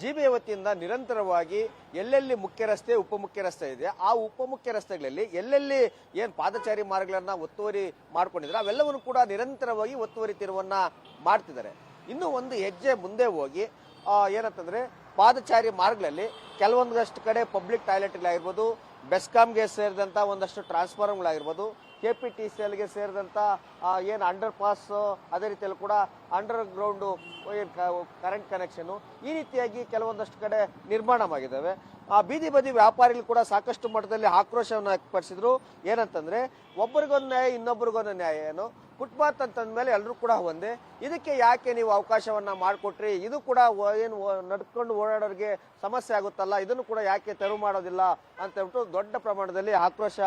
GBA ವತಿಯಿಂದ ನಿರಂತರವಾಗಿ ಎಲ್ಲೆಲ್ಲಿ ಮುಖ್ಯ ರಸ್ತೆ ಉಪಮುಖ್ಯ ರಸ್ತೆ ಇದೆ ಆ ಉಪಮುಖ್ಯ ರಸ್ತೆಗಳಲ್ಲಿ ಎಲ್ಲೆಲ್ಲಿ ಏನ್ ಪಾದಚಾರಿ ಮಾರ್ಗಗಳನ್ನ ಒತ್ತುವರಿ ಮಾಡ್ಕೊಂಡಿದ್ರೆ ಅವೆಲ್ಲವನ್ನು ಕೂಡ ನಿರಂತರವಾಗಿ ಒತ್ತುವರಿ ತಿರುವನ್ನ ಮಾಡ್ತಿದ್ದಾರೆ. ಇನ್ನು ಒಂದು ಹೆಜ್ಜೆ ಮುಂದೆ ಹೋಗಿ ಏನಂತಂದ್ರೆ ಪಾದಚಾರಿ ಮಾರ್ಗಗಳಲ್ಲಿ ಕೆಲವೊಂದಷ್ಟು ಕಡೆ ಪಬ್ಲಿಕ್ ಟಾಯ್ಲೆಟ್ಗಳಾಗಿರ್ಬೋದು, ಬೆಸ್ಕಾಂಗೆ ಸೇರಿದಂತ ಒಂದಷ್ಟು ಟ್ರಾನ್ಸ್ಫಾರ್ಮರ್ಗಳಾಗಿರ್ಬೋದು, KPTCLಗೆ ಸೇರಿದಂತ ಏನು ಅಂಡರ್ ಪಾಸ್, ಅದೇ ರೀತಿಯಲ್ಲಿ ಕೂಡ ಅಂಡರ್ ಗ್ರೌಂಡ್ ಕರೆಂಟ್ ಕನೆಕ್ಷನ್, ಈ ರೀತಿಯಾಗಿ ಕೆಲವೊಂದಷ್ಟು ಕಡೆ ನಿರ್ಮಾಣವಾಗಿದ್ದಾವೆ. ಬೀದಿ ಬದಿ ವ್ಯಾಪಾರಿಗಳು ಕೂಡ ಸಾಕಷ್ಟು ಮಟ್ಟದಲ್ಲಿ ಆಕ್ರೋಶವನ್ನು ವ್ಯಕ್ತಪಡಿಸಿದ್ರು. ಏನಂತಂದ್ರೆ ಒಬ್ಬರಿಗೊಂದು ನ್ಯಾಯ ಇನ್ನೊಬ್ಬರಿಗೊಂದು ನ್ಯಾಯ ಏನು, ಫುಟ್ಪಾತ್ ಅಂತಂದ್ಮೇಲೆ ಎಲ್ಲರೂ ಕೂಡ ಒಂದೇ, ಇದಕ್ಕೆ ಯಾಕೆ ನೀವು ಅವಕಾಶವನ್ನ ಮಾಡಿಕೊಟ್ರಿ, ಇದು ಕೂಡ ಏನು ನಡ್ಕೊಂಡು ಓಡಾಡೋರಿಗೆ ಸಮಸ್ಯೆ ಆಗುತ್ತಲ್ಲ, ಇದನ್ನು ಕೂಡ ಯಾಕೆ ತೆರವು ಮಾಡೋದಿಲ್ಲ ಅಂತ ಹೇಳ್ಬಿಟ್ಟು ದೊಡ್ಡ ಪ್ರಮಾಣದಲ್ಲಿ ಆಕ್ರೋಶ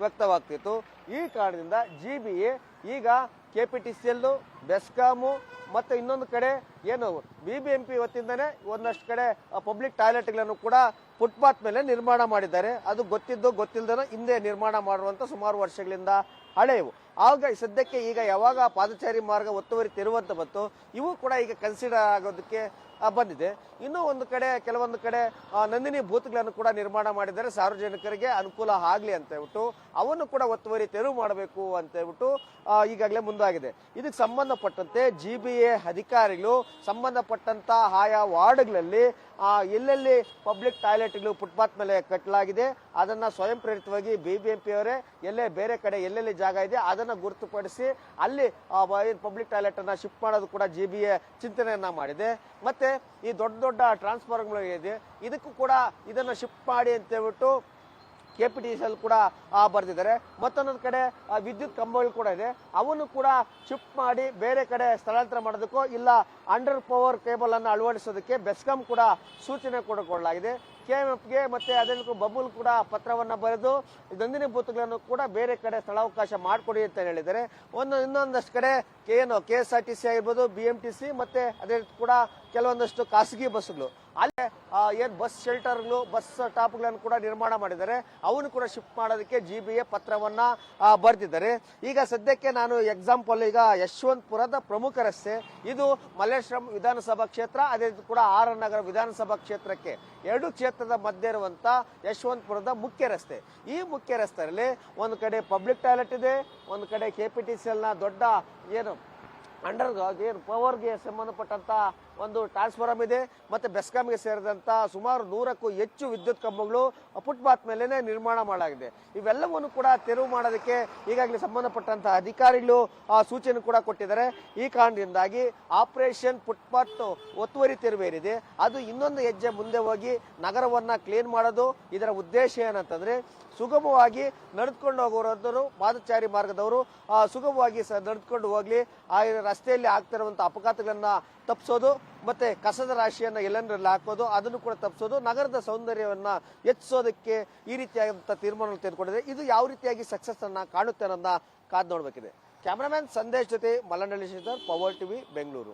ವ್ಯಕ್ತವಾಗ್ತಿತ್ತು. ಈ ಕಾರಣದಿಂದ ಜಿಬಿಎ ಈಗ KPTCL, ಬೆಸ್ಕಾಮು ಮತ್ತೆ ಇನ್ನೊಂದು ಕಡೆ ಏನು BBMP ವತಿಯಿಂದನೇ ಒಂದಷ್ಟು ಕಡೆ ಪಬ್ಲಿಕ್ ಟಾಯ್ಲೆಟ್ಗಳನ್ನು ಕೂಡ ಫುಟ್ಪಾತ್ ಮೇಲೆ ನಿರ್ಮಾಣ ಮಾಡಿದ್ದಾರೆ. ಅದು ಗೊತ್ತಿದ್ದು ಗೊತ್ತಿಲ್ಲದ ಹಿಂದೆ ನಿರ್ಮಾಣ ಮಾಡುವಂತ ಸುಮಾರು ವರ್ಷಗಳಿಂದ ಹಳೆಯವು. ಆಗ ಸದ್ಯಕ್ಕೆ ಈಗ ಯಾವಾಗ ಪಾದಚಾರಿ ಮಾರ್ಗ ಒತ್ತುವರಿ ತೆರವಂತ ಬಂತು, ಇವು ಕೂಡ ಈಗ ಕನ್ಸಿಡರ್ ಆಗೋದಕ್ಕೆ ಬಂದಿದೆ. ಇನ್ನೂ ಒಂದು ಕಡೆ ಕೆಲವೊಂದು ಕಡೆ ನಂದಿನಿ ಬೂತ್ಗಳನ್ನು ಕೂಡ ನಿರ್ಮಾಣ ಮಾಡಿದ್ದಾರೆ, ಸಾರ್ವಜನಿಕರಿಗೆ ಅನುಕೂಲ ಆಗ್ಲಿ ಅಂತ ಹೇಳ್ಬಿಟ್ಟು ಅವನ್ನು ಕೂಡ ಒತ್ತುವರಿ ತೆರವು ಮಾಡಬೇಕು ಅಂತ ಹೇಳ್ಬಿಟ್ಟು ಈಗಾಗಲೇ ಮುಂದಾಗಿದೆ. ಇದಕ್ಕೆ ಸಂಬಂಧಪಟ್ಟಂತೆ ಜಿಬಿಎ ಅಧಿಕಾರಿಗಳು ಸಂಬಂಧಪಟ್ಟಂತ ಆಯಾ ವಾರ್ಡ್ಗಳಲ್ಲಿ ಎಲ್ಲೆಲ್ಲಿ ಪಬ್ಲಿಕ್ ಟಾಯ್ಲೆಟ್ಗಳು ಫುಟ್ಪಾತ್ ಮೇಲೆ ಕಟ್ಟಲಾಗಿದೆ ಅದನ್ನ ಸ್ವಯಂ ಪ್ರೇರಿತವಾಗಿ BBMP ಅವರೇ ಎಲ್ಲೇ ಬೇರೆ ಕಡೆ ಎಲ್ಲೆಲ್ಲಿ ಜಾಗ ಇದೆ ಅದನ್ನ ಗುರುತುಪಡಿಸಿ ಅಲ್ಲಿ ಪಬ್ಲಿಕ್ ಟಾಯ್ಲೆಟ್ ಅನ್ನ ಶಿಫ್ಟ್ ಮಾಡೋದು ಕೂಡ ಜಿಬಿಎ ಚಿಂತನೆಯನ್ನ ಮಾಡಿದೆ. ಮತ್ತೆ ಈ ದೊಡ್ಡ ದೊಡ್ಡ ಟ್ರಾನ್ಸ್ಫಾರ್ಮರ್ ಇದೆ, ಇದಕ್ಕೂ ಕೂಡ ಇದನ್ನ ಶಿಫ್ಟ್ ಮಾಡಿ ಅಂತ ಹೇಳ್ಬಿಟ್ಟು KPTCL ಕೂಡ ಬರೆದಿದ್ದಾರೆ. ಮತ್ತೊಂದೊಂದು ಕಡೆ ವಿದ್ಯುತ್ ಕಂಬಗಳು ಕೂಡ ಇದೆ, ಅವನ್ನು ಕೂಡ ಶಿಫ್ಟ್ ಮಾಡಿ ಬೇರೆ ಕಡೆ ಸ್ಥಳಾಂತರ ಮಾಡೋದಕ್ಕೋ ಇಲ್ಲ ಅಂಡರ್ ಪವರ್ ಕೇಬಲ್ ಅನ್ನು ಅಳವಡಿಸೋದಕ್ಕೆ ಬೆಸ್ಕಾಂ ಕೂಡ ಸೂಚನೆ ಕೊಡಲಾಗಿದೆ. KMFಗೆ ಮತ್ತೆ ಅದಕ್ಕೂ ಬಬುಲ್ ಕೂಡ ಪತ್ರವನ್ನ ಬರೆದು ನಂದಿನಿ ಬೂತ್ಗಳನ್ನು ಕೂಡ ಬೇರೆ ಕಡೆ ಸ್ಥಳಾವಕಾಶ ಮಾಡಿಕೊಡಿ ಅಂತ ಹೇಳಿದ್ದಾರೆ. ಇನ್ನೊಂದಷ್ಟು ಕಡೆ ಏನು KSRTC ಆಗಿರ್ಬೋದು, BMTC ಮತ್ತೆ ಅದೇ ಕೂಡ ಕೆಲವೊಂದಷ್ಟು ಖಾಸಗಿ ಬಸ್ಗಳು ಅಲ್ಲೇ ಏನ್ ಬಸ್ ಶೆಲ್ಟರ್ಗಳು, ಬಸ್ ಸ್ಟಾಪ್ಗಳನ್ನು ಕೂಡ ನಿರ್ಮಾಣ ಮಾಡಿದ್ದಾರೆ, ಅವನ್ನು ಕೂಡ ಶಿಫ್ಟ್ ಮಾಡೋದಕ್ಕೆ ಜಿಬಿಎ ಪತ್ರವನ್ನ ಬರೆದಿದ್ದಾರೆ. ಈಗ ಸದ್ಯಕ್ಕೆ ನಾನು ಎಕ್ಸಾಂಪಲ್ ಈಗ ಯಶವಂತಪುರದ ಪ್ರಮುಖ ರಸ್ತೆ, ಇದು ಮಲ್ಲೇಶ್ವರಂ ವಿಧಾನಸಭಾ ಕ್ಷೇತ್ರ, ಅದೇ ಕೂಡ RR ನಗರ ವಿಧಾನಸಭಾ ಕ್ಷೇತ್ರಕ್ಕೆ ಎರಡು ಕ್ಷೇತ್ರದ ಮಧ್ಯೆ ಇರುವಂತ ಯಶವಂತಪುರದ ಮುಖ್ಯ ರಸ್ತೆ. ಈ ಮುಖ್ಯ ರಸ್ತೆಯಲ್ಲಿ ಒಂದು ಕಡೆ ಪಬ್ಲಿಕ್ ಟಾಯ್ಲೆಟ್ ಇದೆ, ಒಂದು ಕಡೆ KPTCL ನ ದೊಡ್ಡ ಏನು ಅಂಡರ್ ಪವರ್ಗೆ ಸಂಬಂಧಪಟ್ಟಂತ ಒಂದು ಟ್ರಾನ್ಸ್ಫಾರ್ಮರ್ ಇದೆ, ಮತ್ತೆ ಬೆಸ್ಕಾಂಗೆ ಸೇರಿದಂತ ಸುಮಾರು 100ಕ್ಕೂ ಹೆಚ್ಚು ವಿದ್ಯುತ್ ಕಂಬಗಳು ಫುಟ್ಪಾತ್ ಮೇಲೆ ನಿರ್ಮಾಣ ಮಾಡಲಾಗಿದೆ. ಇವೆಲ್ಲವನ್ನು ಕೂಡ ತೆರವು ಮಾಡೋದಕ್ಕೆ ಈಗಾಗಲೇ ಸಂಬಂಧಪಟ್ಟಂತ ಅಧಿಕಾರಿಗಳು ಸೂಚನೆ ಕೂಡ ಕೊಟ್ಟಿದ್ದಾರೆ. ಈ ಕಾರಣದಿಂದಾಗಿ ಆಪರೇಷನ್ ಫುಟ್ಪಾತ್ ಒತ್ತುವರಿ ತೆರವು ಏನಿದೆ ಅದು ಇನ್ನೊಂದು ಹೆಜ್ಜೆ ಮುಂದೆ ಹೋಗಿ ನಗರವನ್ನ ಕ್ಲೀನ್ ಮಾಡೋದು. ಇದರ ಉದ್ದೇಶ ಏನಂತಂದ್ರೆ ಸುಗಮವಾಗಿ ನಡೆದುಕೊಂಡು ಹೋಗೋರು, ಪಾದಚಾರಿ ಮಾರ್ಗದವರು ಸುಗಮವಾಗಿ ನಡೆದುಕೊಂಡು ಹೋಗ್ಲಿ, ಆ ರಸ್ತೆಯಲ್ಲಿ ಆಗ್ತಿರುವಂತಹ ಅಪಘಾತಗಳನ್ನ ತಪ್ಪಿಸೋದು, ಮತ್ತೆ ಕಸದ ರಾಶಿಯನ್ನ ಎಲ್ಲೆಂದ್ರಲ್ಲಿ ಹಾಕೋದು ಅದನ್ನು ಕೂಡ ತಪ್ಪಿಸೋದು, ನಗರದ ಸೌಂದರ್ಯವನ್ನ ಹೆಚ್ಚಿಸೋದಕ್ಕೆ ಈ ರೀತಿಯಾದಂತಹ ತೀರ್ಮಾನ ತೆಗೆದುಕೊಂಡಿದೆ. ಇದು ಯಾವ ರೀತಿಯಾಗಿ ಸಕ್ಸಸ್ ಅನ್ನ ಕಾಣುತ್ತೆ ಅನ್ನೋದನ್ನ ಕಾದ್ ನೋಡ್ಬೇಕಿದೆ. ಕ್ಯಾಮರಾಮನ್ ಸಂದೇಶ್ ಜೊತೆ ಮಲ್ಲನಹಳ್ಳಿ ಶ್ರೀಧರ್, ಪವರ್ ಟಿವಿ, ಬೆಂಗಳೂರು.